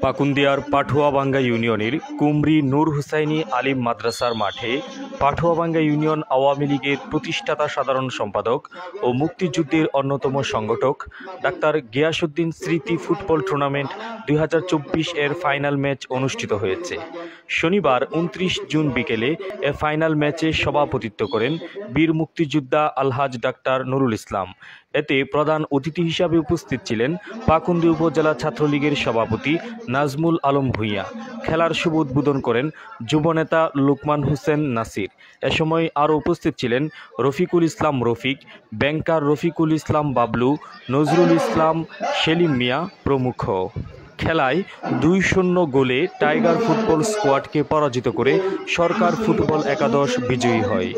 পাকুন্দিয়ার পাঠুয়াভাঙ্গা ইউনিয়নের কুমরি নূর হুসাইনি আলিম মাদ্রাসার মাঠে পাঠুয়াভাঙ্গা ইউনিয়ন আওয়ামী লীগের প্রতিষ্ঠাতা সাধারণ সম্পাদক ও মুক্তিযুদ্ধের অন্যতম সংগঠক ডাক্তার গিয়াসউদ্দিন স্মৃতি ফুটবল টুর্নামেন্ট 2024 এর ফাইনাল ম্যাচ অনুষ্ঠিত হয়েছে। শনিবার 29 জুন বিকেলে এ ফাইনাল ম্যাচে সভাপতিত্ব করেন বীর মুক্তিযোদ্ধা আলহাজ ডাক্তার নুরুল ইসলাম। এতে প্রধান অতিথি হিসাবে উপস্থিত ছিলেন পাকুন্দি উপজেলা ছাত্রলীগের সভাপতি নাজমুল আলম ভূঁইয়া। খেলার শুভ উদ্বোধন করেন যুবনেতা লুকমান হোসেন নাসির। এ সময় আরও উপস্থিত ছিলেন রফিকুল ইসলাম রফিক, ব্যাংকার রফিকুল ইসলাম বাবলু, নজরুল ইসলাম, সেলিম মিয়া প্রমুখ। খেলায় 2-0 গোলে টাইগার ফুটবল স্কোয়াডকে পরাজিত করে সরকার ফুটবল একাদশ বিজয়ী হয়।